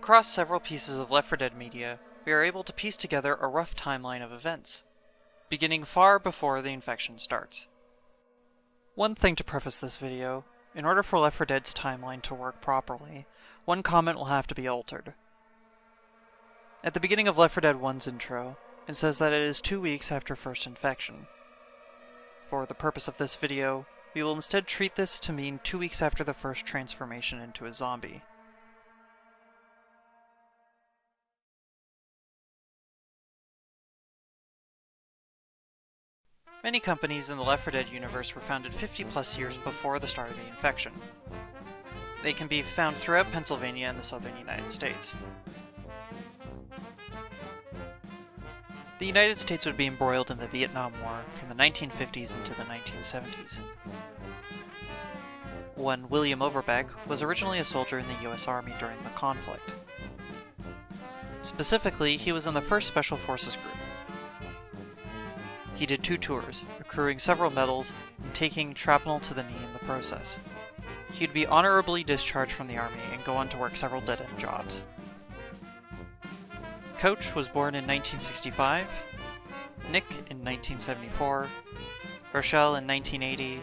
Across several pieces of Left 4 Dead media, we are able to piece together a rough timeline of events, beginning far before the infection starts. One thing to preface this video, in order for Left 4 Dead's timeline to work properly, one comment will have to be altered. At the beginning of Left 4 Dead 1's intro, it says that it is 2 weeks after first infection. For the purpose of this video, we will instead treat this to mean 2 weeks after the first transformation into a zombie. Many companies in the Left 4 Dead universe were founded 50 plus years before the start of the infection. They can be found throughout Pennsylvania and the southern United States. The United States would be embroiled in the Vietnam War from the 1950s into the 1970s. One William Overbeck was originally a soldier in the US Army during the conflict. Specifically, he was in the 1st Special Forces Group. He did 2 tours, accruing several medals and taking shrapnel to the knee in the process. He'd be honorably discharged from the Army and go on to work several dead-end jobs. Coach was born in 1965, Nick in 1974, Rochelle in 1980,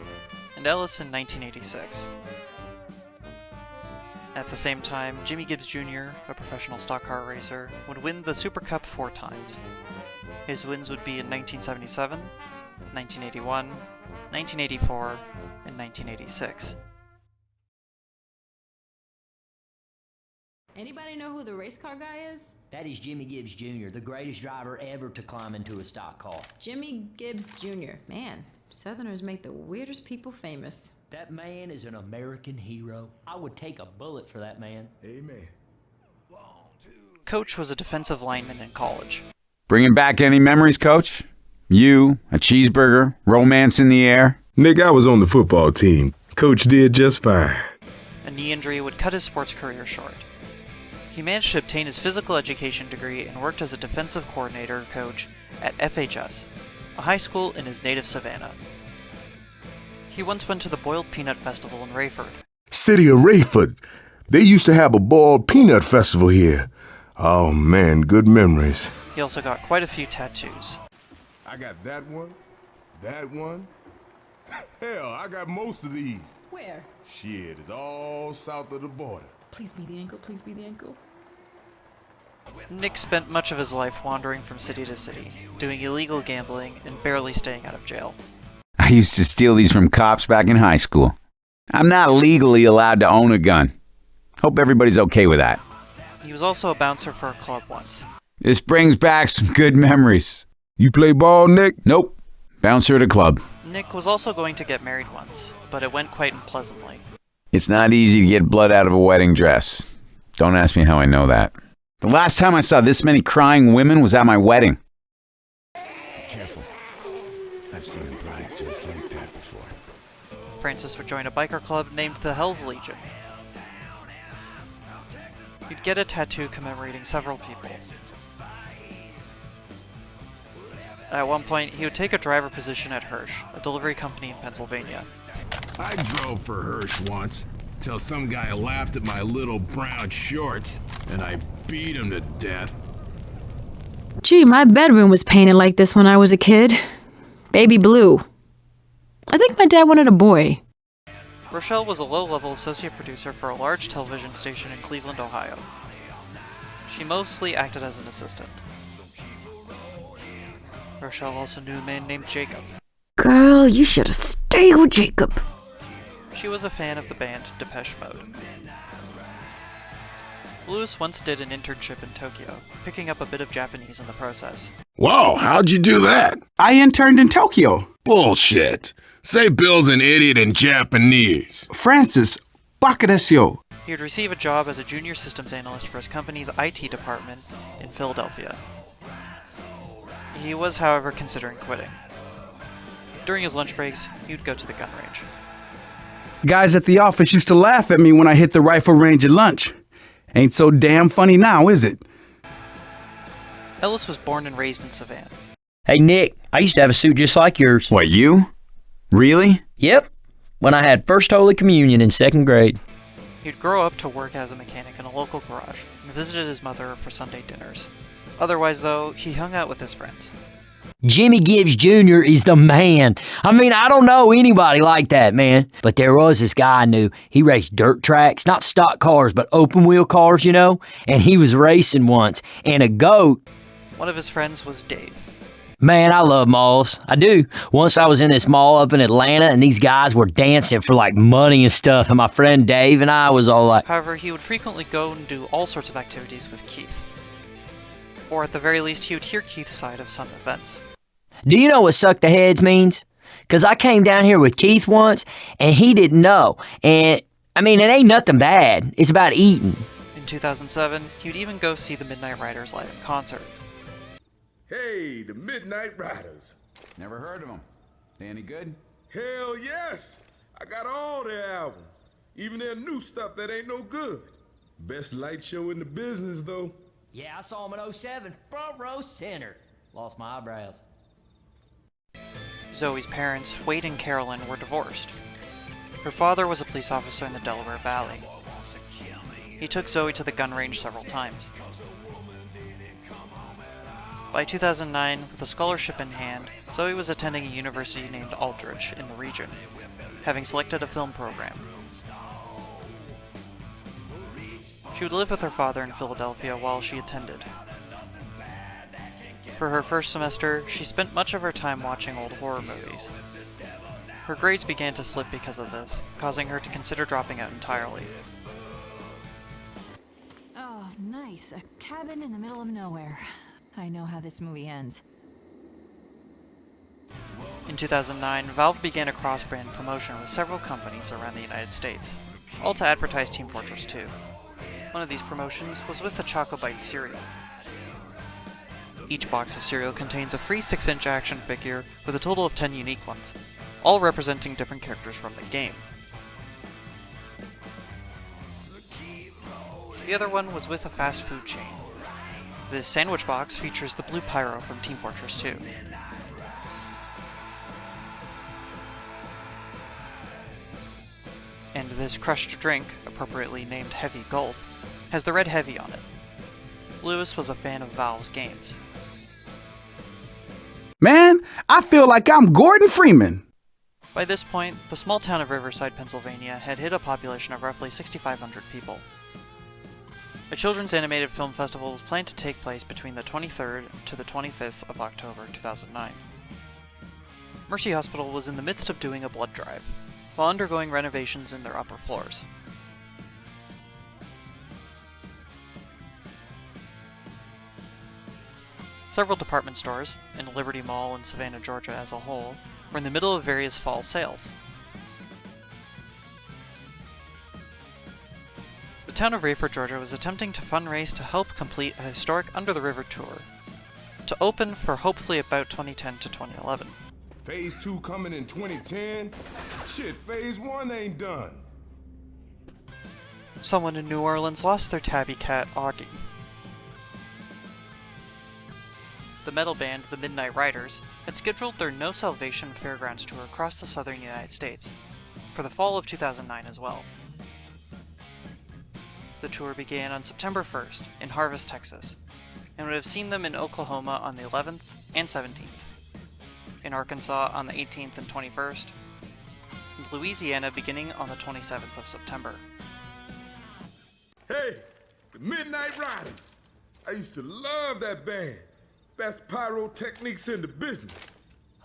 and Ellis in 1986. At the same time, Jimmy Gibbs Jr., a professional stock car racer, would win the Super Cup 4 times. His wins would be in 1977, 1981, 1984, and 1986. Anybody know who the race car guy is? That is Jimmy Gibbs Jr., the greatest driver ever to climb into a stock car. Jimmy Gibbs Jr. Man, Southerners make the weirdest people famous. That man is an American hero. I would take a bullet for that man. Amen. Coach was a defensive lineman in college. Bringing back any memories, Coach? You, a cheeseburger, romance in the air? Nick, I was on the football team. Coach did just fine. A knee injury would cut his sports career short. He managed to obtain his physical education degree and worked as a defensive coordinator coach at FHS, a high school in his native Savannah. He once went to the Boiled Peanut Festival in Rayford. City of Rayford. They used to have a boiled peanut festival here. Oh man, good memories. He also got quite a few tattoos. I got that one. Hell, I got most of these. Where? Shit, it's all south of the border. Please be the ankle, please be the ankle. Nick spent much of his life wandering from city to city, doing illegal gambling and barely staying out of jail. I used to steal these from cops back in high school. I'm not legally allowed to own a gun. Hope everybody's okay with that. He was also a bouncer for a club once. This brings back some good memories. You play ball, Nick? Nope. Bouncer at a club. Nick was also going to get married once, but it went quite unpleasantly. It's not easy to get blood out of a wedding dress. Don't ask me how I know that. The last time I saw this many crying women was at my wedding. Careful. I've seen a bride just like that before. Francis would join a biker club named the Hell's Legion. He'd get a tattoo commemorating several people. At one point, he would take a driver position at Hirsch, a delivery company in Pennsylvania. I drove for Hirsch once, till some guy laughed at my little brown shorts, and I beat him to death. Gee, my bedroom was painted like this when I was a kid. Baby blue. I think my dad wanted a boy. Rochelle was a low-level associate producer for a large television station in Cleveland, Ohio. She mostly acted as an assistant. Rochelle also knew a man named Jacob. Girl, you should have stayed with Jacob. She was a fan of the band Depeche Mode. Lewis once did an internship in Tokyo, picking up a bit of Japanese in the process. Whoa, how'd you do that? I interned in Tokyo. Bullshit. Say Bill's an idiot in Japanese. Francis, baka desu yo. He would receive a job as a junior systems analyst for his company's IT department in Philadelphia. He was, however, considering quitting. During his lunch breaks, he would go to the gun range. Guys at the office used to laugh at me when I hit the rifle range at lunch. Ain't so damn funny now, is it? Ellis was born and raised in Savannah. Hey, Nick, I used to have a suit just like yours. What, you? Really? Yep, when I had First Holy Communion in 2nd grade. He'd grow up to work as a mechanic in a local garage and visited his mother for Sunday dinners. Otherwise, though, he hung out with his friends. Jimmy Gibbs Jr. is the man. I mean, I don't know anybody like that, man. But there was this guy I knew. He raced dirt tracks, not stock cars, but open wheel cars, you know? And he was racing once. And a goat. One of his friends was Dave. Man, I love malls. I do. Once I was in this mall up in Atlanta, and these guys were dancing for like money and stuff. And my friend Dave and I was all like... However, he would frequently go and do all sorts of activities with Keith. Or at the very least, he would hear Keith's side of some events. Do you know what suck the heads means? Because I came down here with Keith once, and he didn't know. And, I mean, it ain't nothing bad. It's about eating. In 2007, he would even go see the Midnight Riders live in concert. Hey, the Midnight Riders. Never heard of them. They any good? Hell yes. I got all their albums. Even their new stuff that ain't no good. Best light show in the business, though. Yeah, I saw him in 07, front row center. Lost my eyebrows. Zoe's parents, Wade and Carolyn, were divorced. Her father was a police officer in the Delaware Valley. He took Zoe to the gun range several times. By 2009, with a scholarship in hand, Zoe was attending a university named Aldrich in the region, having selected a film program. She would live with her father in Philadelphia while she attended. For her first semester, she spent much of her time watching old horror movies. Her grades began to slip because of this, causing her to consider dropping out entirely. Oh, nice. A cabin in the middle of nowhere. I know how this movie ends. In 2009, Valve began a cross-brand promotion with several companies around the United States, all to advertise Team Fortress 2. One of these promotions was with the Choco Bite cereal. Each box of cereal contains a free 6-inch action figure with a total of 10 unique ones, all representing different characters from the game. The other one was with a fast food chain. This sandwich box features the Blue Pyro from Team Fortress 2. And this crushed drink, appropriately named Heavy Gulp, has the red Heavy on it. Lewis was a fan of Valve's games. Man, I feel like I'm Gordon Freeman. By this point, the small town of Riverside, Pennsylvania had hit a population of roughly 6,500 people. A children's animated film festival was planned to take place between the 23rd to the 25th of October 2009. Mercy Hospital was in the midst of doing a blood drive, while undergoing renovations in their upper floors. Several department stores, and Liberty Mall in Savannah, Georgia as a whole, were in the middle of various fall sales. The town of Rayford, Georgia was attempting to fundraise to help complete a historic Under the River tour, to open for hopefully about 2010 to 2011. Phase 2 coming in 2010? Shit, Phase 1 ain't done. Someone in New Orleans lost their tabby cat, Augie. The metal band, the Midnight Riders, had scheduled their No Salvation Fairgrounds tour across the southern United States, for the fall of 2009 as well. The tour began on September 1st in Harvest, Texas, and would have seen them in Oklahoma on the 11th and 17th, in Arkansas on the 18th and 21st, and Louisiana beginning on the 27th of September. Hey, the Midnight Riders. I used to love that band. Best pyrotechnics in the business.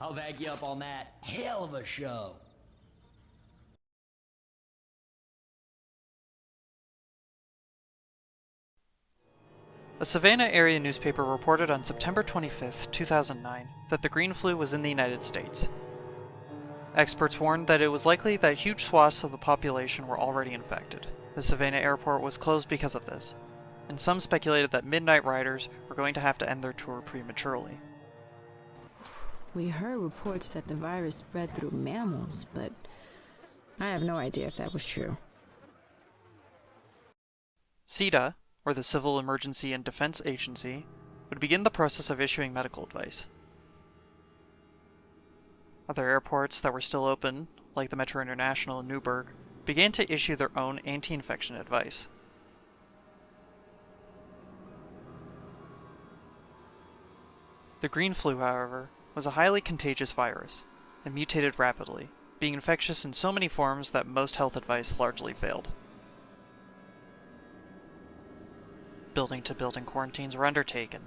I'll back you up on that. Hell of a show. A Savannah area newspaper reported on September 25, 2009, that the green flu was in the United States. Experts warned that it was likely that huge swaths of the population were already infected. The Savannah airport was closed because of this, and some speculated that Midnight Riders were going to have to end their tour prematurely. We heard reports that the virus spread through mammals, but I have no idea if that was true. CETA, or the Civil Emergency and Defense Agency, would begin the process of issuing medical advice. Other airports that were still open, like the Metro International in Newburgh, began to issue their own anti-infection advice. The green flu, however, was a highly contagious virus, and mutated rapidly, being infectious in so many forms that most health advice largely failed. Building-to-building quarantines were undertaken.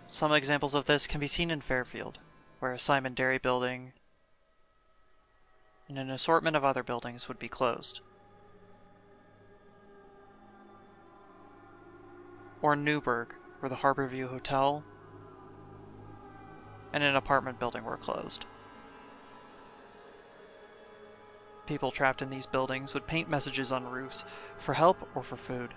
Some examples of this can be seen in Fairfield, where a Simon Dairy building and an assortment of other buildings would be closed. Or in Newburgh, where the Harborview Hotel and an apartment building were closed. People trapped in these buildings would paint messages on roofs for help or for food.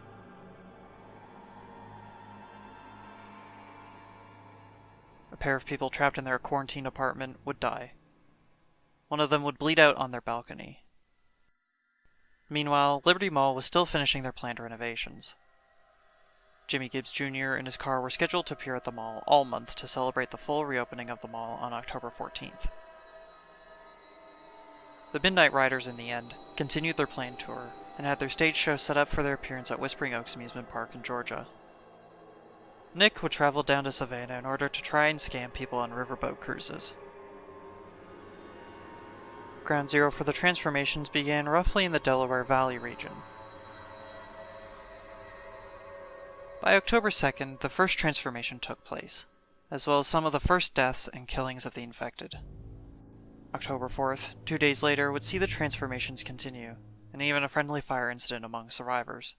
A pair of people trapped in their quarantine apartment would die. One of them would bleed out on their balcony. Meanwhile, Liberty Mall was still finishing their planned renovations. Jimmy Gibbs Jr. and his car were scheduled to appear at the mall all month to celebrate the full reopening of the mall on October 14th. The Midnight Riders, in the end, continued their planned tour and had their stage show set up for their appearance at Whispering Oaks Amusement Park in Georgia. Nick would travel down to Savannah in order to try and scam people on riverboat cruises. Ground zero for the transformations began roughly in the Delaware Valley region. By October 2nd, the first transformation took place, as well as some of the first deaths and killings of the infected. October 4th, 2 days later, would see the transformations continue, and even a friendly fire incident among survivors.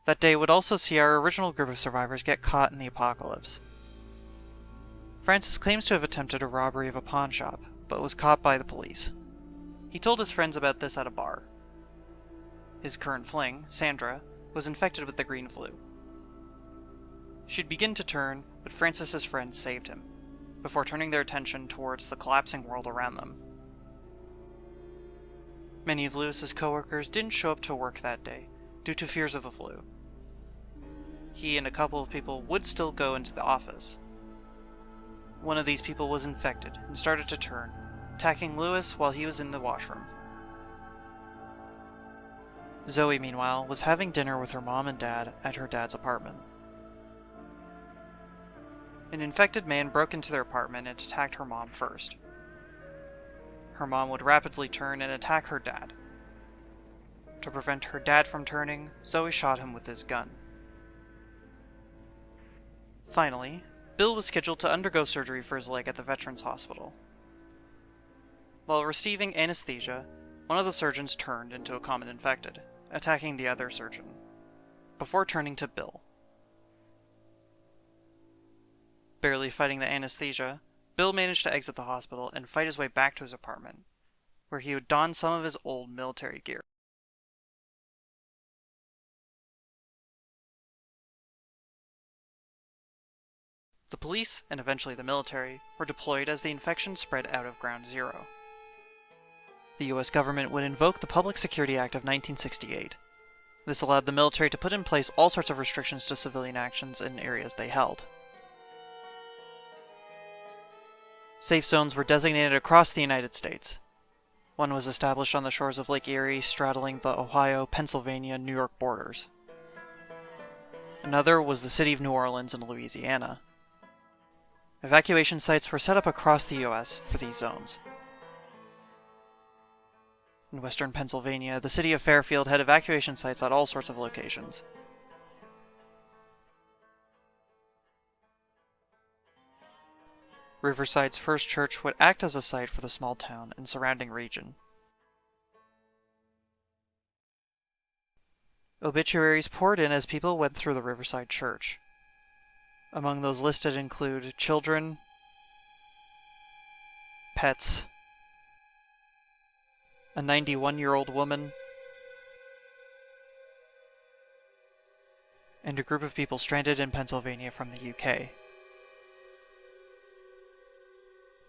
That day would also see our original group of survivors get caught in the apocalypse. Francis claims to have attempted a robbery of a pawn shop, but was caught by the police. He told his friends about this at a bar. His current fling, Sandra, was infected with the green flu. She'd begin to turn, but Francis's friends saved him, before turning their attention towards the collapsing world around them. Many of Lewis's coworkers didn't show up to work that day, due to fears of the flu. He and a couple of people would still go into the office. One of these people was infected and started to turn, attacking Lewis while he was in the washroom. Zoe, meanwhile, was having dinner with her mom and dad at her dad's apartment. An infected man broke into their apartment and attacked her mom first. Her mom would rapidly turn and attack her dad. To prevent her dad from turning, Zoe shot him with his gun. Finally, Bill was scheduled to undergo surgery for his leg at the Veterans Hospital. While receiving anesthesia, one of the surgeons turned into a common infected, attacking the other surgeon, before turning to Bill. Barely fighting the anesthesia, Bill managed to exit the hospital and fight his way back to his apartment, where he would don some of his old military gear. The police, and eventually the military, were deployed as the infection spread out of Ground Zero. The US government would invoke the Public Security Act of 1968. This allowed the military to put in place all sorts of restrictions to civilian actions in areas they held. Safe zones were designated across the United States. One was established on the shores of Lake Erie, straddling the Ohio, Pennsylvania, New York borders. Another was the city of New Orleans in Louisiana. Evacuation sites were set up across the US for these zones. In western Pennsylvania, the city of Fairfield had evacuation sites at all sorts of locations. Riverside's First Church would act as a site for the small town and surrounding region. Obituaries poured in as people went through the Riverside Church. Among those listed include children, pets, a 91-year-old woman, and a group of people stranded in Pennsylvania from the UK.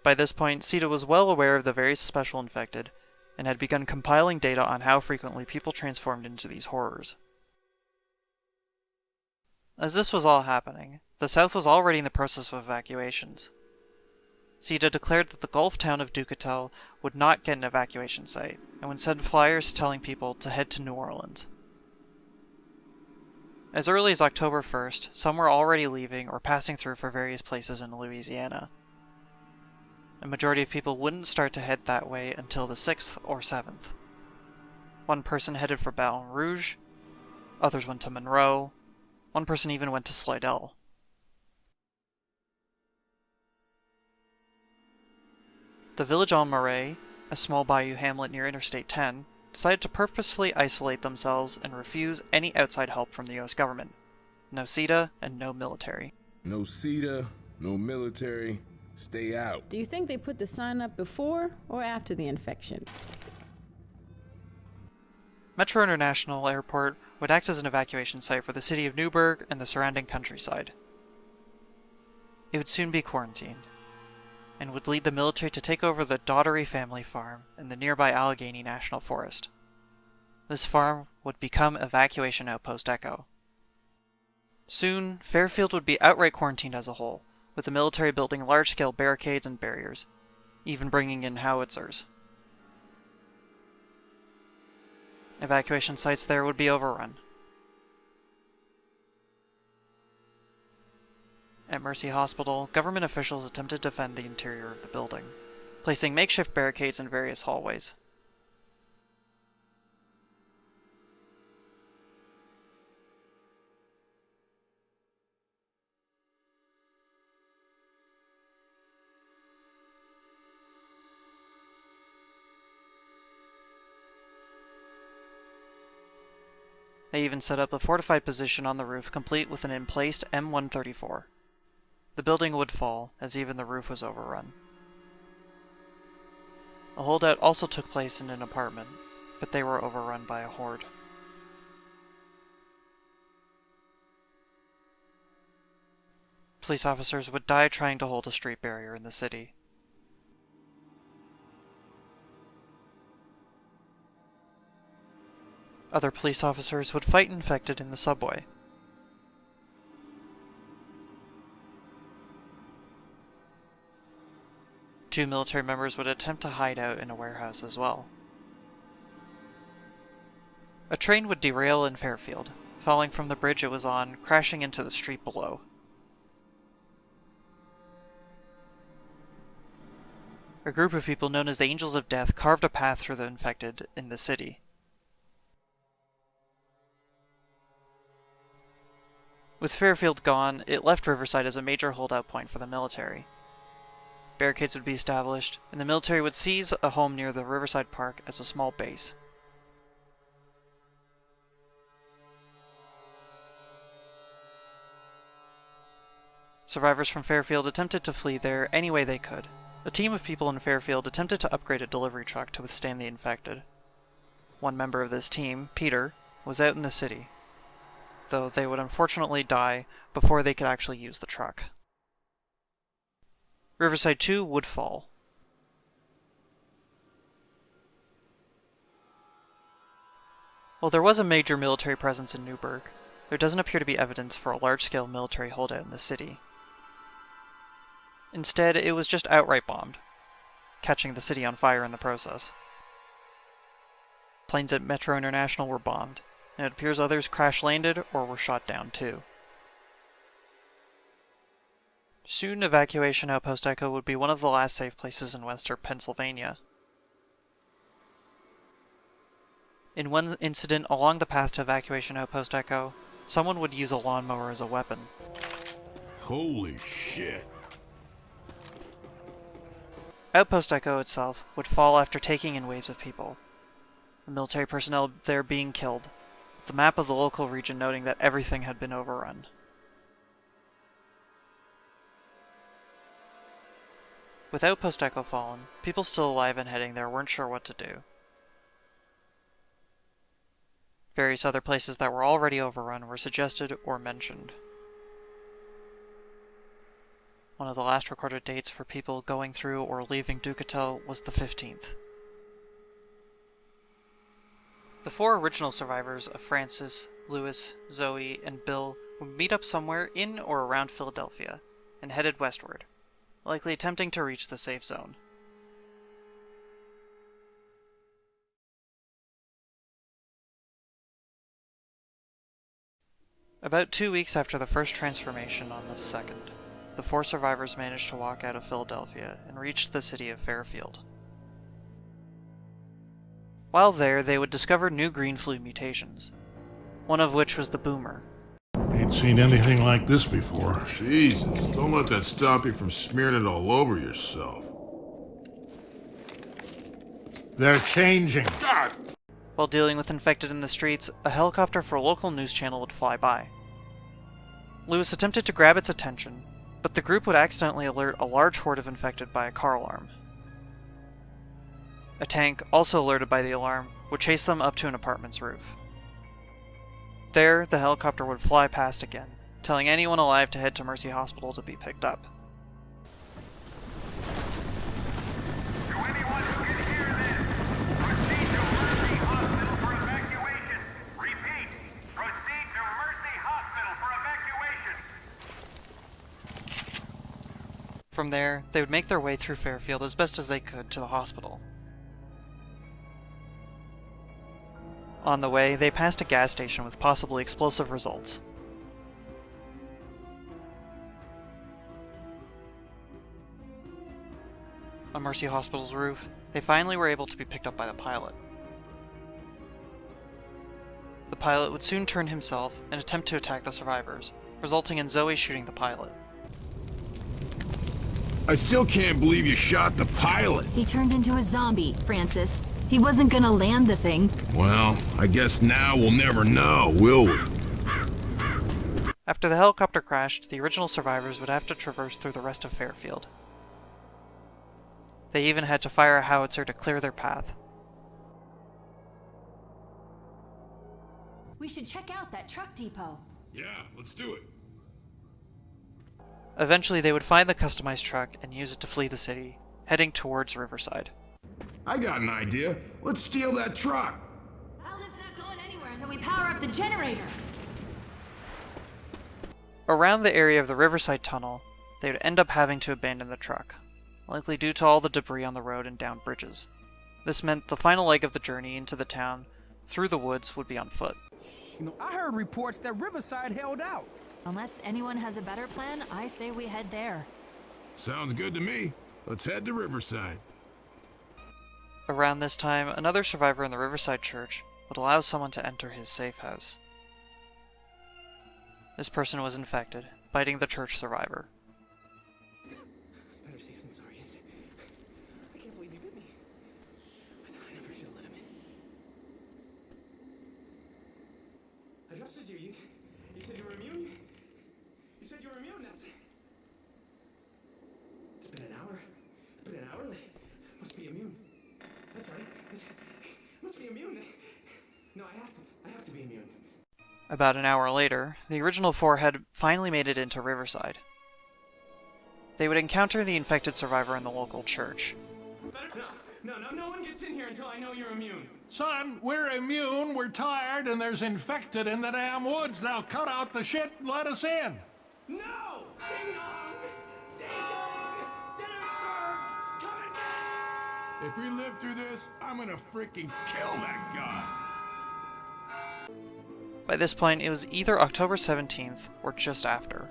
By this point, CETA was well aware of the various special infected, and had begun compiling data on how frequently people transformed into these horrors. As this was all happening, the South was already in the process of evacuations. CETA declared that the Gulf town of Ducatel would not get an evacuation site, and would send flyers telling people to head to New Orleans. As early as October 1st, some were already leaving or passing through for various places in Louisiana. A majority of people wouldn't start to head that way until the 6th or 7th. One person headed for Baton Rouge, others went to Monroe, one person even went to Slidell. The village on Marais, a small bayou hamlet near Interstate 10, decided to purposefully isolate themselves and refuse any outside help from the US government. No CETA and no military. No CETA, no military, stay out. Do you think they put the sign up before or after the infection? Metro International Airport would act as an evacuation site for the city of Newburgh and the surrounding countryside. It would soon be quarantined, and would lead the military to take over the Daughtery family farm in the nearby Allegheny National Forest. This farm would become Evacuation Outpost Echo. Soon, Fairfield would be outright quarantined as a whole, with the military building large-scale barricades and barriers, even bringing in howitzers. Evacuation sites there would be overrun. At Mercy Hospital, government officials attempted to defend the interior of the building, placing makeshift barricades in various hallways. They even set up a fortified position on the roof complete with an emplaced M134. The building would fall, as even the roof was overrun. A holdout also took place in an apartment, but they were overrun by a horde. Police officers would die trying to hold a street barrier in the city. Other police officers would fight infected in the subway. Two military members would attempt to hide out in a warehouse as well. A train would derail in Fairfield, falling from the bridge it was on, crashing into the street below. A group of people known as the Angels of Death carved a path through the infected in the city. With Fairfield gone, it left Riverside as a major holdout point for the military. Barricades would be established, and the military would seize a home near the Riverside Park as a small base. Survivors from Fairfield attempted to flee there any way they could. A team of people in Fairfield attempted to upgrade a delivery truck to withstand the infected. One member of this team, Peter, was out in the city, though they would unfortunately die before they could actually use the truck. Riverside 2 would fall. While there was a major military presence in Newburgh, there doesn't appear to be evidence for a large-scale military holdout in the city. Instead, it was just outright bombed, catching the city on fire in the process. Planes at Metro International were bombed, and it appears others crash-landed or were shot down too. Soon, Evacuation Outpost Echo would be one of the last safe places in western Pennsylvania. In one incident along the path to Evacuation Outpost Echo, someone would use a lawnmower as a weapon. Holy shit. Outpost Echo itself would fall after taking in waves of people, the military personnel there being killed, with the map of the local region noting that everything had been overrun. With Outpost Echo fallen, people still alive and heading there weren't sure what to do. Various other places that were already overrun were suggested or mentioned. One of the last recorded dates for people going through or leaving Ducatel was the 15th. The four original survivors of Francis, Louis, Zoe, and Bill would meet up somewhere in or around Philadelphia and headed westward, likely attempting to reach the safe zone. About 2 weeks after the first transformation on the second, the 4 survivors managed to walk out of Philadelphia and reached the city of Fairfield. While there, they would discover new green flu mutations, one of which was the boomer. Ain't seen anything like this before. Jesus, don't let that stop you from smearing it all over yourself. They're changing. God! While dealing with infected in the streets, a helicopter for a local news channel would fly by. Lewis attempted to grab its attention, but the group would accidentally alert a large horde of infected by a car alarm. A tank, also alerted by the alarm, would chase them up to an apartment's roof. There, the helicopter would fly past again, telling anyone alive to head to Mercy Hospital to be picked up. From there, they would make their way through Fairfield as best as they could to the hospital. On the way, they passed a gas station with possibly explosive results. On Mercy Hospital's roof, they finally were able to be picked up by the pilot. The pilot would soon turn himself and attempt to attack the survivors, resulting in Zoe shooting the pilot. I still can't believe you shot the pilot. He turned into a zombie, Francis. He wasn't gonna land the thing. Well, I guess now we'll never know, will we? After the helicopter crashed, the original survivors would have to traverse through the rest of Fairfield. They even had to fire a howitzer to clear their path. We should check out that truck depot. Yeah, let's do it. Eventually, they would find the customized truck and use it to flee the city, heading towards Riverside. I got an idea. Let's steal that truck. Well, it's not going anywhere until we power up the generator. Around the area of the Riverside Tunnel, they would end up having to abandon the truck, likely due to all the debris on the road and down bridges. This meant the final leg of the journey into the town, through the woods, would be on foot. I heard reports that Riverside held out. Unless anyone has a better plan, I say we head there. Sounds good to me. Let's head to Riverside. Around this time, another survivor in the Riverside church would allow someone to enter his safe house. This person was infected, biting the church survivor. Better safe than sorry. I can't believe you bit me. I never should have let him in. I trusted you. You said you were immune? You said you were immune. It's been an hour. It's been an hour. They must be immune. That's right. Must be immune. No, I have to be immune. About an hour later, the original 4 had finally made it into Riverside. They would encounter the infected survivor in the local church. No one gets in here until I know you're immune. Son, we're immune, we're tired, and there's infected in the damn woods. Now cut out the shit and let us in. No! Ding dong! Ding dong! Dinner served! Come and get! If we live through this, I'm gonna freaking kill that guy. By this point, it was either October 17th or just after.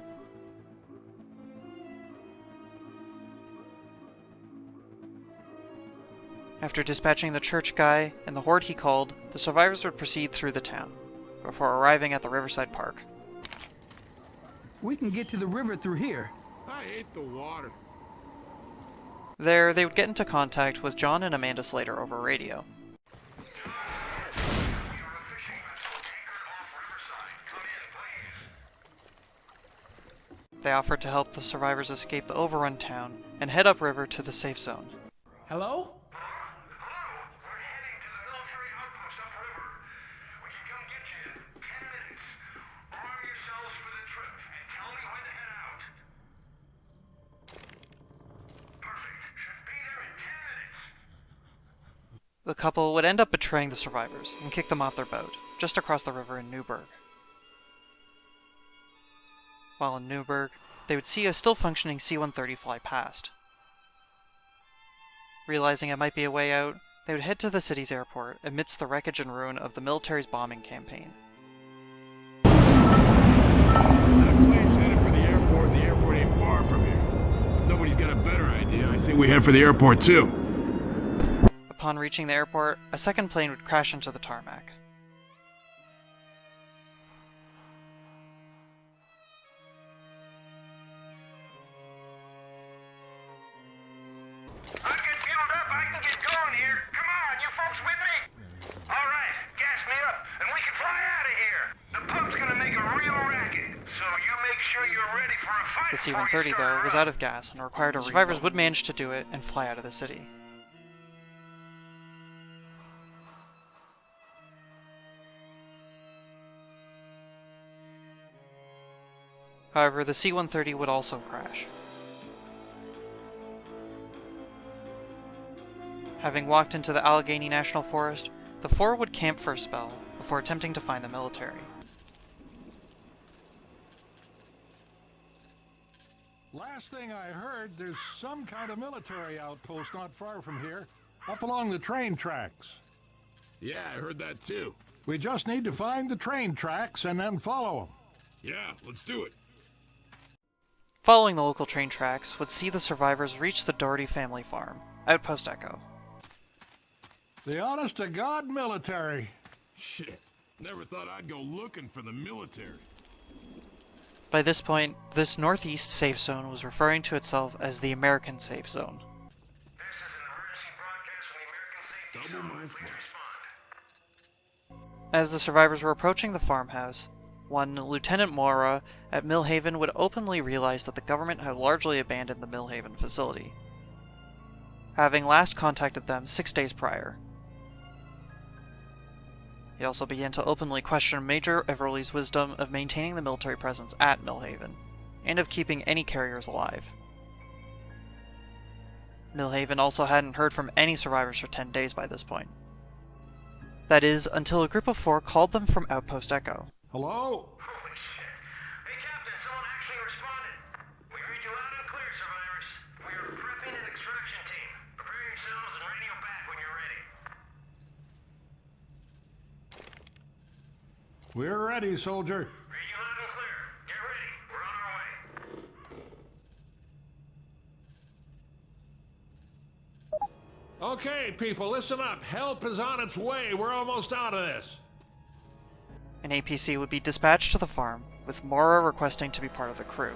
After dispatching the church guy and the horde he called, the survivors would proceed through the town, before arriving at the Riverside Park. We can get to the river through here. I hate the water. There, they would get into contact with John and Amanda Slater over radio. They offered to help the survivors escape the overrun town and head upriver to the safe zone. Hello? The couple would end up betraying the survivors and kick them off their boat, just across the river in Newburgh. While in Newburgh, they would see a still functioning C-130 fly past. Realizing it might be a way out, they would head to the city's airport amidst the wreckage and ruin of the military's bombing campaign. That plane's headed for the airport, and the airport ain't far from here. Nobody's got a better idea. I say we head for the airport, too. Upon reaching the airport, a second plane would crash into the tarmac. I get fueled up, I can get going here. Come on, you folks with me? All right, gas me up, and we can fly out of here. The pub's gonna make a real racket, so you make sure you're ready for a fight. The C-130, though, was out of gas and required a refill. Survivors would manage to do it and fly out of the city. However, the C-130 would also crash. Having walked into the Allegheny National Forest, the four would camp for a spell before attempting to find the military. Last thing I heard, there's some kind of military outpost not far from here, up along the train tracks. Yeah, I heard that too. We just need to find the train tracks and then follow them. Yeah, let's do it. Following the local train tracks would see the survivors reach the Doherty family farm, Outpost Echo. The honest-to-God military. Shit, never thought I'd go looking for the military. By this point, this northeast safe zone was referring to itself as the American Safe Zone. This is an emergency broadcast from the American Safety Zone. Double my Please respond. As the survivors were approaching the farmhouse, one Lieutenant Mora at Millhaven would openly realize that the government had largely abandoned the Millhaven facility, having last contacted them 6 days prior. He also began to openly question Major Everly's wisdom of maintaining the military presence at Millhaven, and of keeping any carriers alive. Millhaven also hadn't heard from any survivors for 10 days by this point. That is, until a group of 4 called them from Outpost Echo. Hello? Holy shit. Hey, Captain, someone actually responded. We read you loud and clear, survivors. We are prepping an extraction team. Prepare yourselves and radio back when you're ready. We're ready, soldier. Read you loud and clear. Get ready. We're on our way. Okay, people, listen up. Help is on its way. We're almost out of this. An APC would be dispatched to the farm, with Mora requesting to be part of the crew.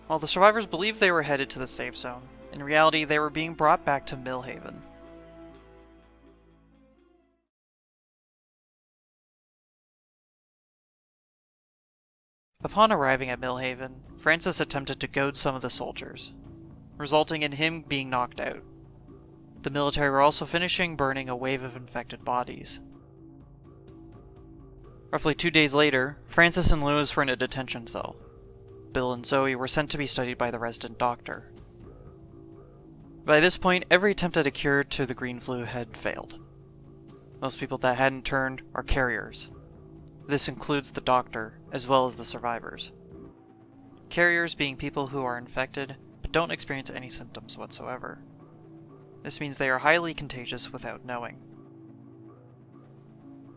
While the survivors believed they were headed to the safe zone, in reality they were being brought back to Millhaven. Upon arriving at Millhaven, Francis attempted to goad some of the soldiers, resulting in him being knocked out. The military were also finishing burning a wave of infected bodies. Roughly 2 days later, Francis and Lewis were in a detention cell. Bill and Zoe were sent to be studied by the resident doctor. By this point, every attempt at a cure to the green flu had failed. Most people that hadn't turned are carriers. This includes the doctor, as well as the survivors. Carriers being people who are infected, but don't experience any symptoms whatsoever. This means they are highly contagious without knowing.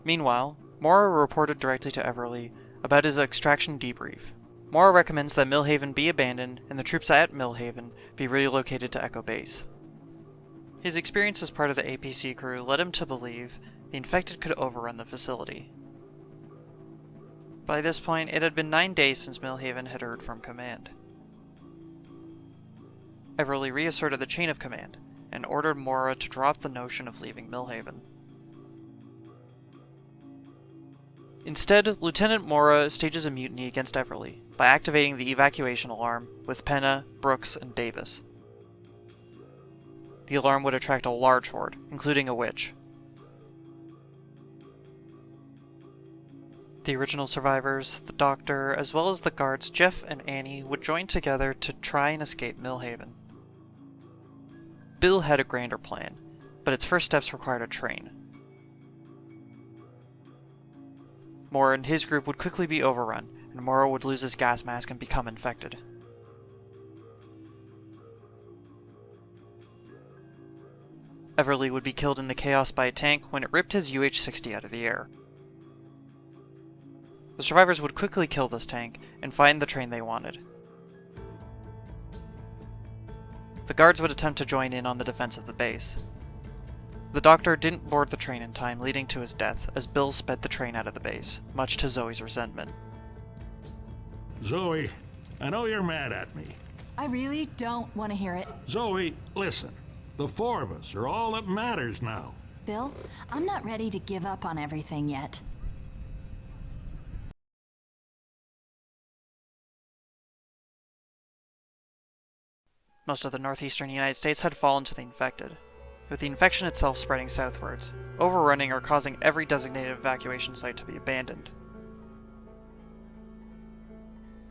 Meanwhile, Mora reported directly to Everly about his extraction debrief. Mora recommends that Millhaven be abandoned and the troops at Millhaven be relocated to Echo Base. His experience as part of the APC crew led him to believe the infected could overrun the facility. By this point, it had been 9 days since Millhaven had heard from command. Everly reasserted the chain of command and ordered Mora to drop the notion of leaving Millhaven. Instead, Lieutenant Mora stages a mutiny against Everly by activating the evacuation alarm with Penna, Brooks, and Davis. The alarm would attract a large horde, including a witch. The original survivors, the doctor, as well as the guards Jeff and Annie would join together to try and escape Millhaven. Bill had a grander plan, but its first steps required a train. Mora and his group would quickly be overrun, and Mora would lose his gas mask and become infected. Everly would be killed in the chaos by a tank when it ripped his UH-60 out of the air. The survivors would quickly kill this tank and find the train they wanted. The guards would attempt to join in on the defense of the base. The doctor didn't board the train in time, leading to his death, as Bill sped the train out of the base, much to Zoe's resentment. Zoe, I know you're mad at me. I really don't want to hear it. Zoe, listen. The four of us are all that matters now. Bill, I'm not ready to give up on everything yet. Most of the northeastern United States had fallen to the infected, with the infection itself spreading southwards, overrunning or causing every designated evacuation site to be abandoned.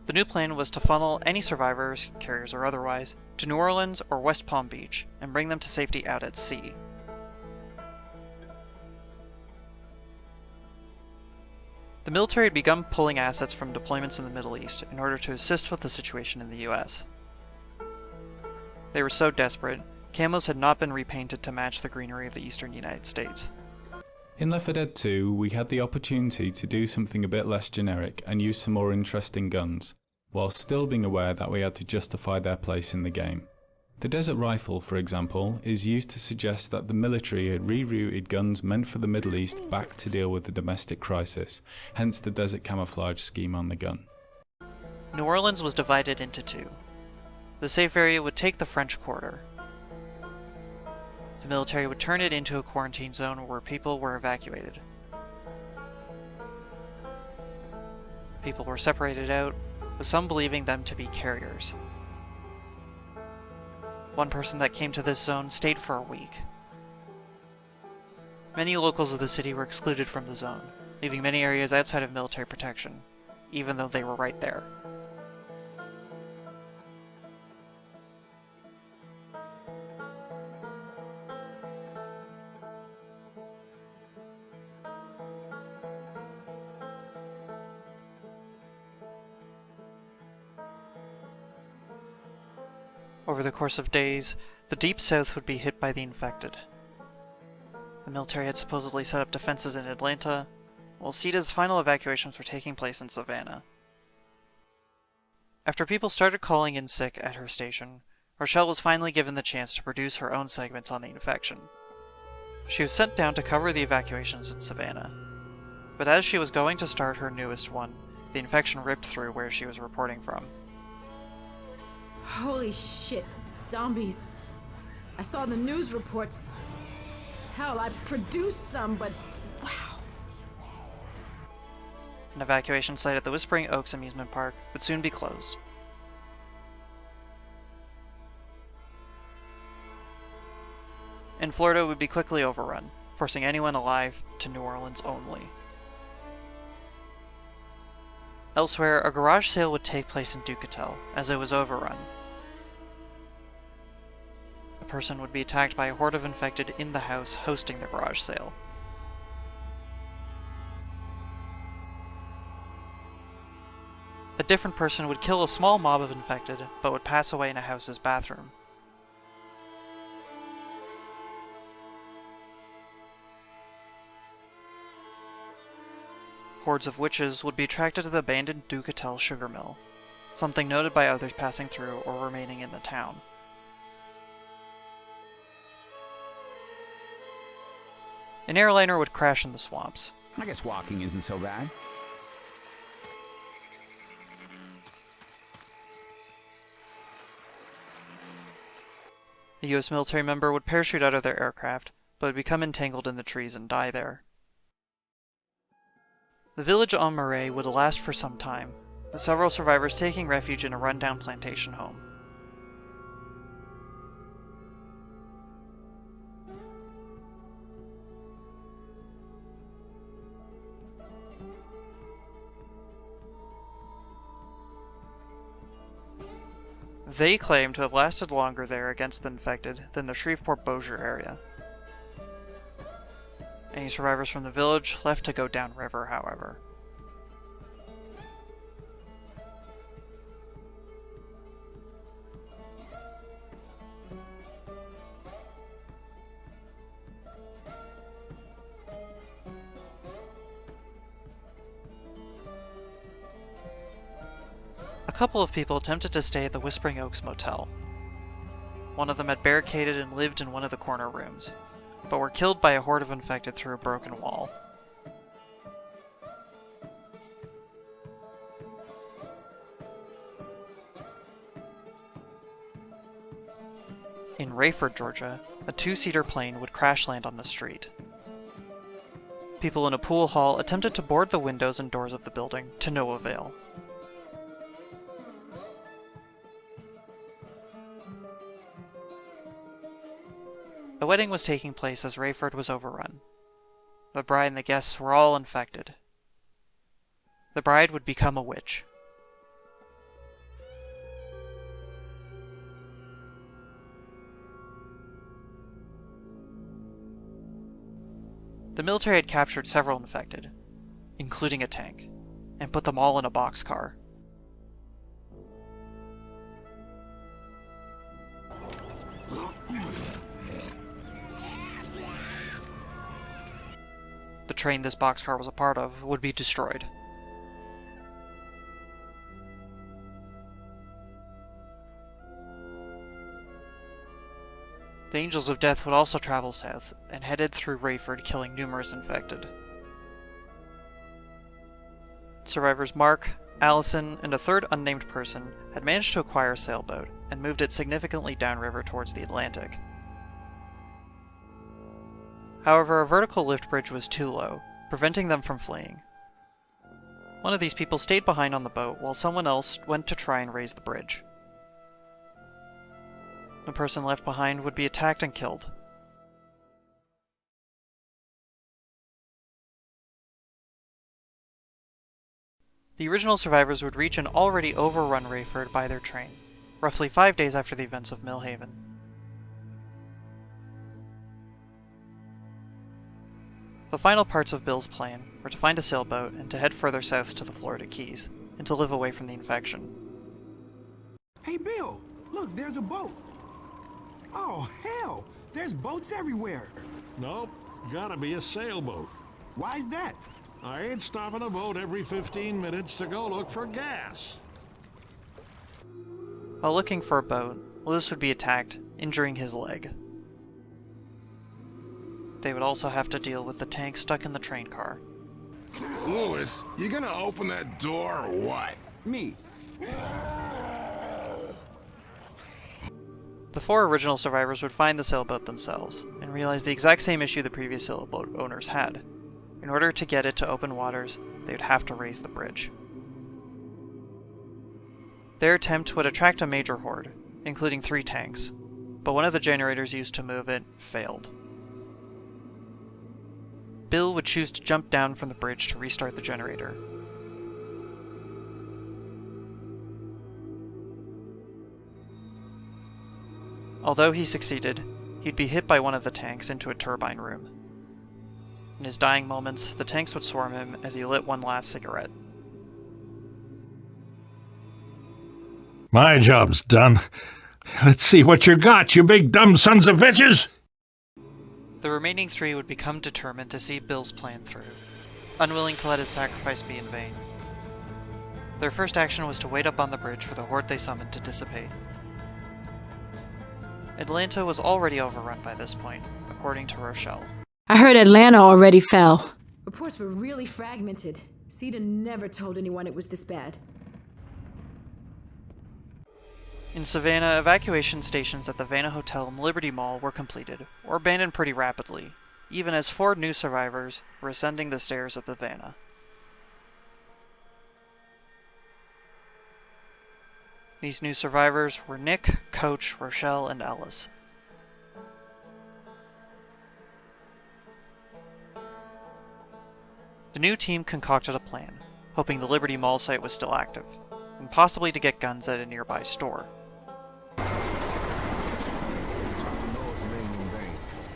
The new plan was to funnel any survivors, carriers or otherwise, to New Orleans or West Palm Beach and bring them to safety out at sea. The military had begun pulling assets from deployments in the Middle East in order to assist with the situation in the US. They were so desperate, camos had not been repainted to match the greenery of the eastern United States. In Left 4 Dead 2, we had the opportunity to do something a bit less generic and use some more interesting guns, while still being aware that we had to justify their place in the game. The desert rifle, for example, is used to suggest that the military had rerouted guns meant for the Middle East back to deal with the domestic crisis, hence the desert camouflage scheme on the gun. New Orleans was divided into two. The safe area would take the French Quarter. The military would turn it into a quarantine zone where people were evacuated. People were separated out, with some believing them to be carriers. One person that came to this zone stayed for a week. Many locals of the city were excluded from the zone, leaving many areas outside of military protection, even though they were right there. Over the course of days, the Deep South would be hit by the infected. The military had supposedly set up defenses in Atlanta, while CETA's final evacuations were taking place in Savannah. After people started calling in sick at her station, Rochelle was finally given the chance to produce her own segments on the infection. She was sent down to cover the evacuations in Savannah, but as she was going to start her newest one, the infection ripped through where she was reporting from. Holy shit, zombies. I saw the news reports. Hell, I produced some, but wow. An evacuation site at the Whispering Oaks amusement park would soon be closed. And Florida would be quickly overrun, forcing anyone alive to New Orleans only. Elsewhere, a garage sale would take place in Ducatel, as it was overrun. A person would be attacked by a horde of infected in the house hosting the garage sale. A different person would kill a small mob of infected, but would pass away in a house's bathroom. Hordes of witches would be attracted to the abandoned Ducatel sugar mill, something noted by others passing through or remaining in the town. An airliner would crash in the swamps. I guess walking isn't so bad. A US military member would parachute out of their aircraft, but would become entangled in the trees and die there. The village en Marais would last for some time, with several survivors taking refuge in a rundown plantation home. They claim to have lasted longer there against the infected than the Shreveport-Bossier area. Any survivors from the village left to go downriver, however. couple of people attempted to stay at the Whispering Oaks Motel. One of them had barricaded and lived in one of the corner rooms, but were killed by a horde of infected through a broken wall. In Rayford, Georgia, a two-seater plane would crash land on the street. People in a pool hall attempted to board the windows and doors of the building, to no avail. The wedding was taking place as Rayford was overrun. The bride and the guests were all infected. The bride would become a witch. The military had captured several infected, including a tank, and put them all in a boxcar. The train this boxcar was a part of would be destroyed. The Angels of Death would also travel south and headed through Rayford, killing numerous infected. Survivors Mark, Allison, and a third unnamed person had managed to acquire a sailboat and moved it significantly downriver towards the Atlantic. However, a vertical lift bridge was too low, preventing them from fleeing. One of these people stayed behind on the boat while someone else went to try and raise the bridge. The person left behind would be attacked and killed. The original survivors would reach an already overrun Rayford by their train, roughly 5 days after the events of Millhaven. The final parts of Bill's plan were to find a sailboat and to head further south to the Florida Keys, and to live away from the infection. Hey Bill, look, there's a boat. Oh, hell! There's boats everywhere! Nope, gotta be a sailboat. Why's that? I ain't stopping a boat every 15 minutes to go look for gas. While looking for a boat, Lewis would be attacked, injuring his leg. They would also have to deal with the tank stuck in the train car. Lewis, you gonna open that door or what? Me. The 4 original survivors would find the sailboat themselves, and realize the exact same issue the previous sailboat owners had. In order to get it to open waters, they would have to raise the bridge. Their attempt would attract a major horde, including 3 tanks, but one of the generators used to move it failed. Bill would choose to jump down from the bridge to restart the generator. Although he succeeded, he'd be hit by one of the tanks into a turbine room. In his dying moments, the tanks would swarm him as he lit one last cigarette. My job's done. Let's see what you got, you big dumb sons of bitches! The remaining 3 would become determined to see Bill's plan through, unwilling to let his sacrifice be in vain. Their first action was to wait up on the bridge for the horde they summoned to dissipate. Atlanta was already overrun by this point, according to Rochelle. I heard Atlanta already fell. Reports were really fragmented. CEDA never told anyone it was this bad. In Savannah, evacuation stations at the Vanna Hotel and Liberty Mall were completed, or abandoned pretty rapidly, even as 4 new survivors were ascending the stairs of the Vanna. These new survivors were Nick, Coach, Rochelle, and Ellis. The new team concocted a plan, hoping the Liberty Mall site was still active, and possibly to get guns at a nearby store.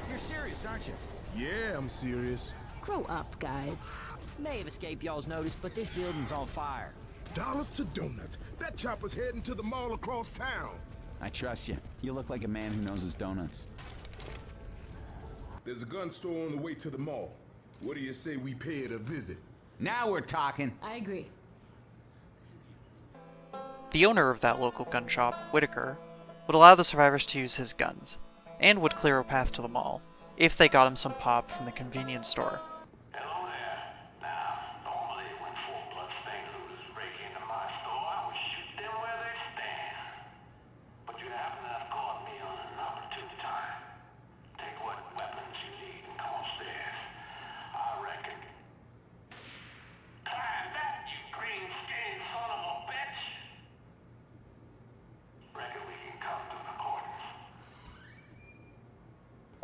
You're serious, aren't you? Yeah, I'm serious. Grow up, guys. May have escaped y'all's notice, but this building's on fire. Dollars to donuts. That chopper's heading to the mall across town. I trust you. You look like a man who knows his donuts. There's a gun store on the way to the mall. What do you say we pay it a visit? Now we're talking. I agree. The owner of that local gun shop, Whitaker, would allow the survivors to use his guns, and would clear a path to the mall, if they got him some pop from the convenience store.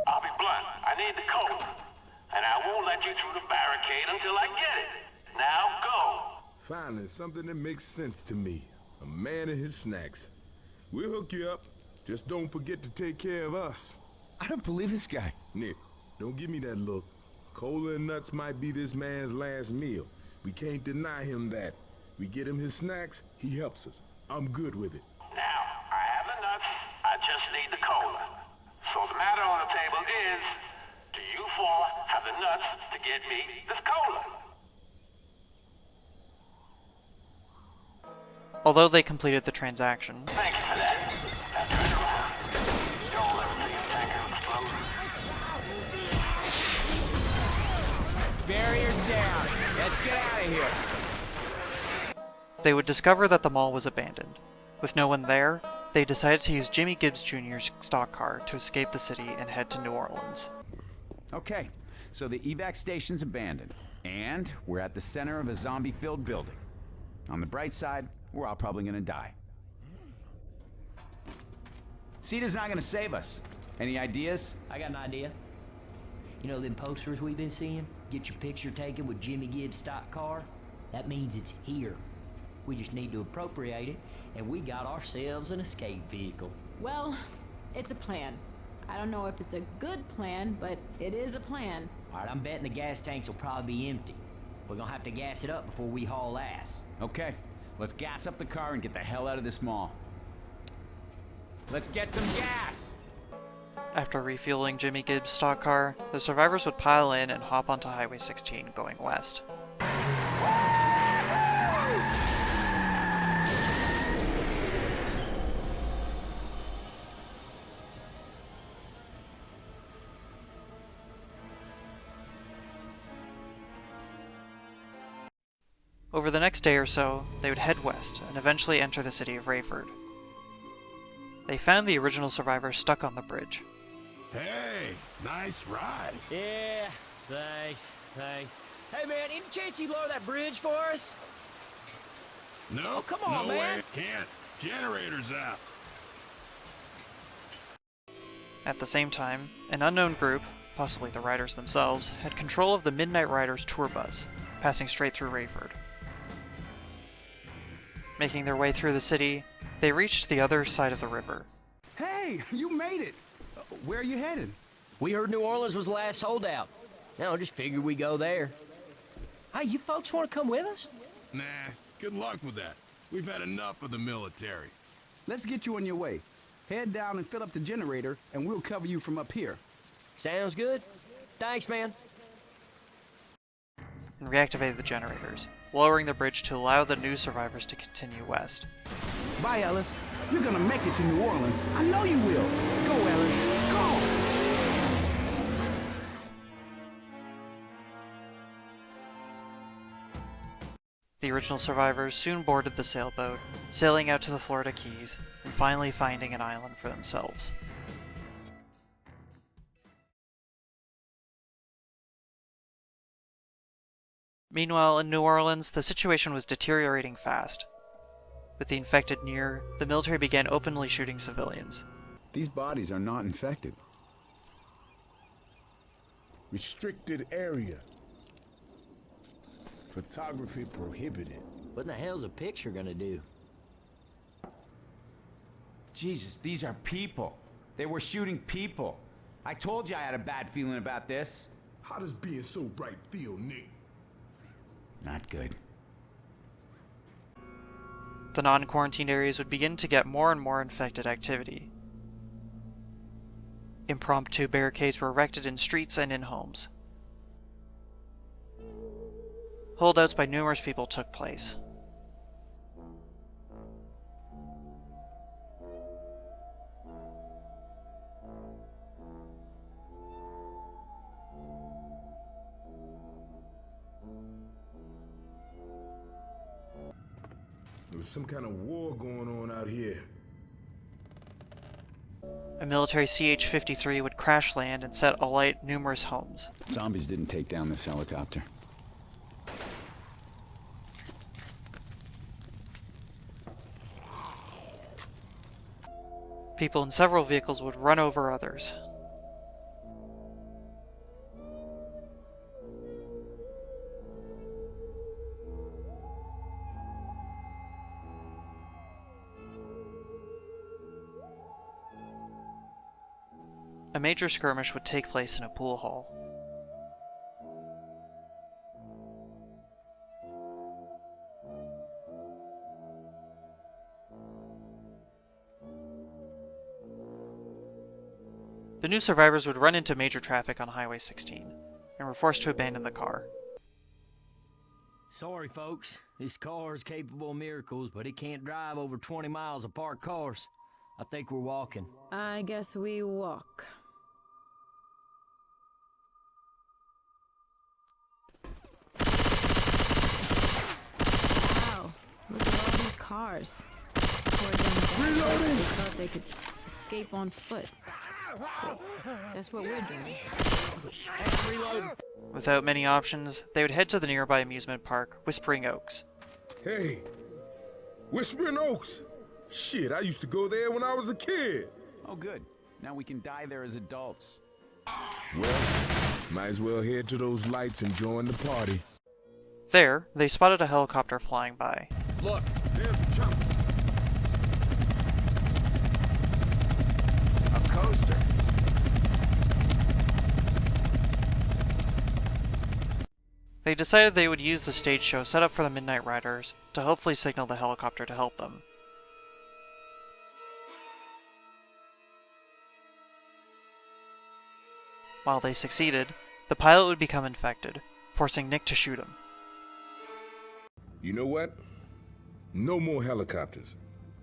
I'll be blunt. I need the code, and I won't let you through the barricade until I get it. Now go. Finally, something that makes sense to me. A man and his snacks. We'll hook you up. Just don't forget to take care of us. I don't believe this guy. Nick, don't give me that look. Cola and nuts might be this man's last meal. We can't deny him that. We get him his snacks, he helps us. I'm good with it. Now, I have the nuts. I just need the cola. So the matter on the table is, do you four have the nuts to get me this cola? Although they completed the transaction, Thank you for that. Now turn around. Don't let me see a tanker explode. Barriers down. Let's get out of here. they would discover that the mall was abandoned. With no one there, they decided to use Jimmy Gibbs Jr.'s stock car to escape the city and head to New Orleans. Okay, so the evac station's abandoned, and we're at the center of a zombie-filled building. On the bright side, we're all probably gonna die. CETA's not gonna save us. Any ideas? I got an idea. You know them posters we've been seeing? Get your picture taken with Jimmy Gibbs' stock car? That means it's here. We just need to appropriate it, and we got ourselves an escape vehicle. Well, it's a plan. I don't know if it's a good plan, but it is a plan. Alright, I'm betting the gas tanks will probably be empty. We're gonna have to gas it up before we haul ass. Okay, let's gas up the car and get the hell out of this mall. Let's get some gas! After refueling Jimmy Gibbs' stock car, the survivors would pile in and hop onto Highway 16 going west. Over the next day or so, they would head west and eventually enter the city of Rayford. They found the original survivors stuck on the bridge. Hey, nice ride. Yeah, thanks. Hey man, any chance you lower that bridge for us? No, Oh, come on, no man. way. Can't. Generator's out. At the same time, an unknown group, possibly the riders themselves, had control of the Midnight Riders tour bus, passing straight through Rayford. Making their way through the city, they reached the other side of the river. Hey, you made it. Where are you headed? We heard New Orleans was the last holdout. Now I just figured we go there. Hey, you folks want to come with us? Nah, good luck with that. We've had enough of the military. Let's get you on your way. Head down and fill up the generator, and we'll cover you from up here. Sounds good. Thanks, man. And reactivated the generators, lowering the bridge to allow the new survivors to continue west. Bye, Ellis. You're gonna make it to New Orleans. I know you will. Go, Ellis. Go! The original survivors soon boarded the sailboat, sailing out to the Florida Keys, and finally finding an island for themselves. Meanwhile, in New Orleans, the situation was deteriorating fast. With the infected near, the military began openly shooting civilians. These bodies are not infected. Restricted area. Photography prohibited. What in the hell's a picture gonna do? Jesus, these are people. They were shooting people. I told you I had a bad feeling about this. How does being so right feel, Nick? Not good. The non-quarantined areas would begin to get more and more infected activity. Impromptu barricades were erected in streets and in homes. Holdouts by numerous people took place. There was some kind of war going on out here. A military CH-53 would crash land and set alight numerous homes. Zombies didn't take down this helicopter. People in several vehicles would run over others. A major skirmish would take place in a pool hall. The new survivors would run into major traffic on Highway 16 and were forced to abandon the car. Sorry, folks. This car is capable of miracles, but it can't drive over 20 miles of parked cars. I think we're walking. I guess we walk. Wow, look at all these cars. Poor dumb guys, they thought they could escape on foot. That's what we're doing. Without many options, they would head to the nearby amusement park, Whispering Oaks. Hey, Whispering Oaks. Shit, I used to go there when I was a kid. Oh, good. Now we can die there as adults. Well, might as well head to those lights and join the party. There, they spotted a helicopter flying by. Look, there's a chopper. A coaster. They decided they would use the stage show set up for the Midnight Riders to hopefully signal the helicopter to help them. While they succeeded, the pilot would become infected, forcing Nick to shoot him. You know what? No more helicopters.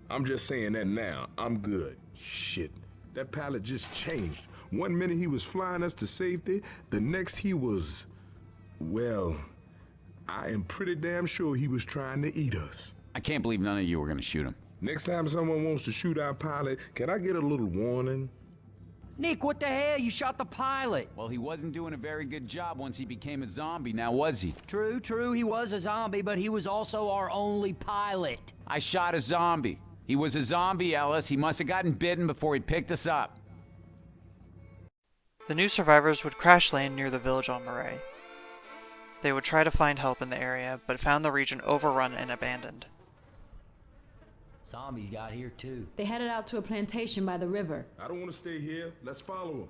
I'm just saying that now. I'm good. Shit. That pilot just changed. One minute he was flying us to safety, the next he was... Well, I am pretty damn sure he was trying to eat us. I can't believe none of you were gonna shoot him. Next time someone wants to shoot our pilot, can I get a little warning? Nick, what the hell? You shot the pilot. Well, he wasn't doing a very good job once he became a zombie, now was he? True, he was a zombie, but he was also our only pilot. I shot a zombie. He was a zombie, Ellis. He must have gotten bitten before he picked us up. The new survivors would crash land near the village on Murray. They would try to find help in the area, but found the region overrun and abandoned. Zombies got here too. They headed out to a plantation by the river. I don't want to stay here. Let's follow him.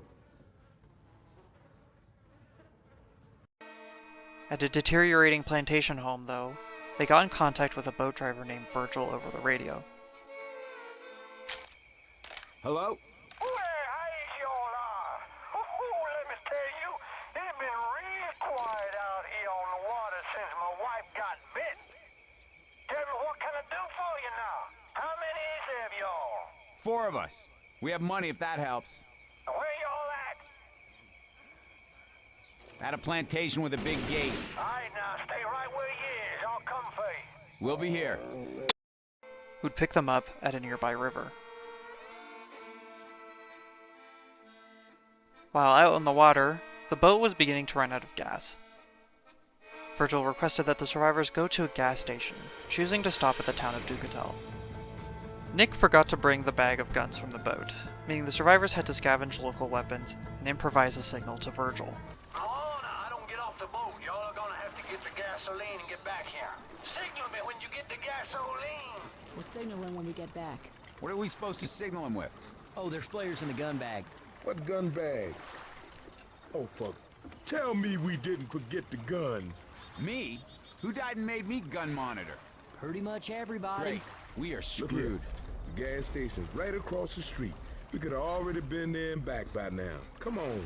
At a deteriorating plantation home, though, they got in contact with a boat driver named Virgil over the radio. Hello? Four of us. We have money if that helps. Where y'all at? At a plantation with a big gate. Alright, now stay right where you is. I'll come for you. We'll be here. Who'd pick them up at a nearby river. While out on the water, the boat was beginning to run out of gas. Virgil requested that the survivors go to a gas station, choosing to stop at the town of Ducatel. Nick forgot to bring the bag of guns from the boat, meaning the survivors had to scavenge local weapons and improvise a signal to Virgil. Oh, no, I don't get off the boat. Y'all are gonna have to get the gasoline and get back here. Signal me when you get the gasoline. We'll signal him when we get back. What are we supposed to signal him with? Oh, there's flares in the gun bag. What gun bag? Oh, fuck. Tell me we didn't forget the guns. Me? Who died and made me gun monitor? Pretty much everybody. Great. We are Look screwed. here. The gas station's right across the street. We could have already been there and back by now. Come on.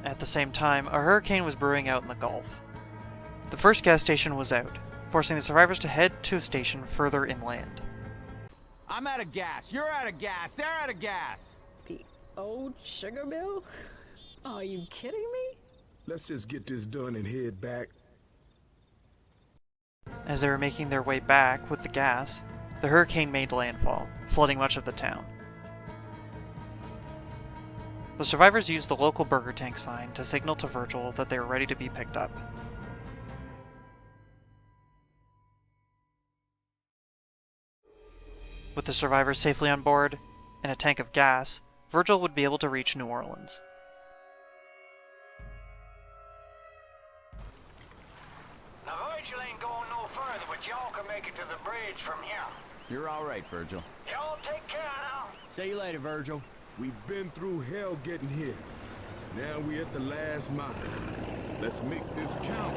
At the same time, a hurricane was brewing out in the Gulf. The first gas station was out, forcing the survivors to head to a station further inland. I'm out of gas. You're out of gas. They're out of gas. The old sugar mill? Are you kidding me? Let's just get this done and head back. As they were making their way back with the gas, the hurricane made landfall, flooding much of the town. The survivors used the local burger tank sign to signal to Virgil that they were ready to be picked up. With the survivors safely on board, and a tank of gas, Virgil would be able to reach New Orleans. Now, Virgil ain't going no further, but y'all can make it to the bridge from here. You're all right, Virgil. Y'all take care now. See you later, Virgil. We've been through hell getting here. Now we're at the last mile. Let's make this count.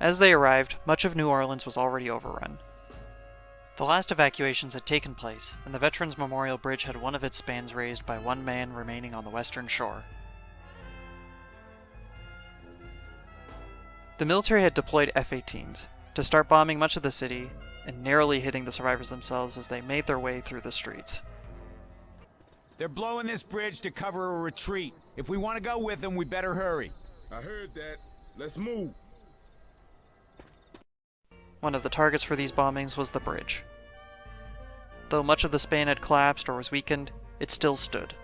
As they arrived, much of New Orleans was already overrun. The last evacuations had taken place, and the Veterans Memorial Bridge had one of its spans raised by one man remaining on the western shore. The military had deployed F-18s to start bombing much of the city and narrowly hitting the survivors themselves as they made their way through the streets. They're blowing this bridge to cover a retreat. If we want to go with them, we better hurry. I heard that. Let's move. One of the targets for these bombings was the bridge. Though much of the span had collapsed or was weakened, it still stood.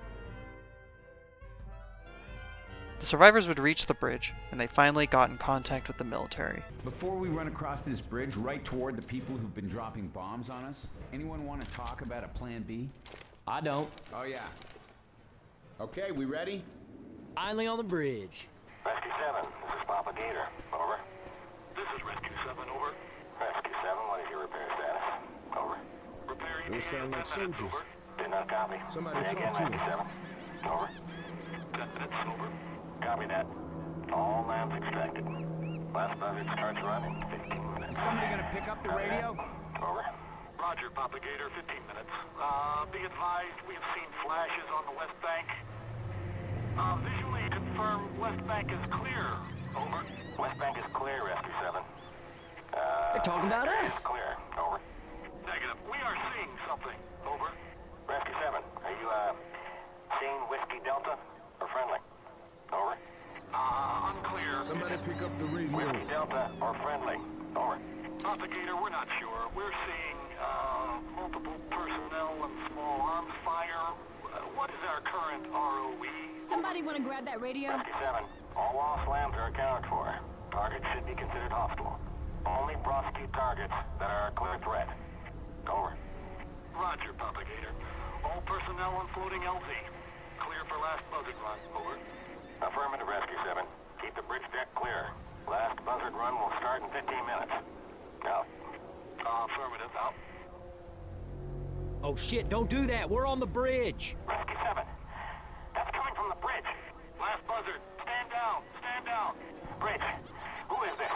The survivors would reach the bridge, and they finally got in contact with the military. Before we run across this bridge right toward the people who've been dropping bombs on us, anyone want to talk about a plan B? I don't. Oh, yeah. Okay, we ready? Finally on the bridge. Rescue 7, this is Papa Gator. Over. This is Rescue 7, over. Rescue 7, what is your repair status? Over. Repairing. Those sound like soldiers. Did not copy. Somebody Say talk again, to Rescue them. 7. Over. 10 minutes, over. Copy that. All lambs extracted. Last buzzard starts running. 15 minutes. Is somebody gonna pick up the radio? Over. Roger, Papa Gator, 15 minutes. Be advised, we have seen flashes on the west bank. Visually confirm west bank is clear. Over. West bank is clear, Rescue 7. They're talking about us. Clear. Over. Negative. We are seeing something. Over. Rescue 7, are you, seeing Whiskey Delta or friendly? Over. Unclear. Somebody pick up the radio. Whiskey Delta or friendly? Over. Papa Gator, we're not sure. We're seeing, multiple personnel and small arms fire. What is our current ROE? Somebody want to grab that radio? Rescue 7, all lost lambs are accounted for. Targets should be considered hostile. Only prosecute targets that are a clear threat. Over. Roger, Papa Gator. All personnel on floating LZ. Clear for last buzzard run. Over. Affirmative, Rescue 7. Keep the bridge deck clear. Last buzzard run will start in 15 minutes. Out. Affirmative, out. Oh shit, don't do that. We're on the bridge. Rescue 7. That's coming from the bridge. Last buzzard. Stand down. Stand down. Bridge. Who is this?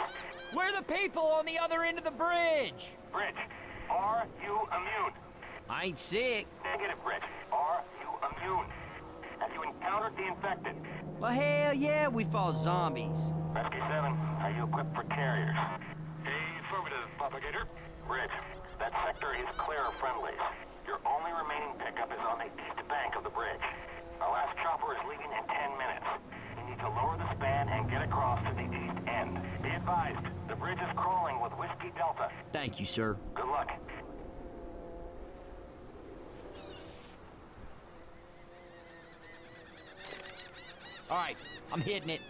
We're the people on the other end of the bridge. Bridge. Are you immune? I ain't sick. Negative, Bridge. Are you immune? Have you encountered the infected? Well, hell yeah, we fought zombies. Rescue 7, are you equipped for carriers? Affirmative, Papa Gator. Bridge. That sector is clear of friendlies. Your only remaining pickup is on the east bank of the bridge. Our last chopper is leaving in 10 minutes. You need to lower the span and get across to the east end. Be advised, the bridge is crawling with Whiskey Delta. Thank you, sir. Good luck. All right, I'm hitting it.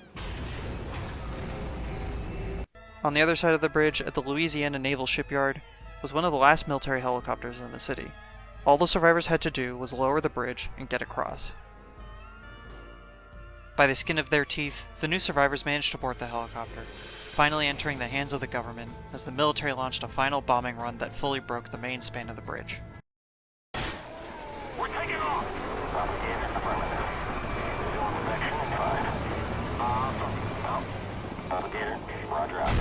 On the other side of the bridge, at the Louisiana Naval Shipyard, was one of the last military helicopters in the city. All the survivors had to do was lower the bridge and get across. By the skin of their teeth, the new survivors managed to board the helicopter, finally entering the hands of the government as the military launched a final bombing run that fully broke the main span of the bridge. We're taking off! Propaganda affirmative. Visual inspection in 5. Propagator, roger out.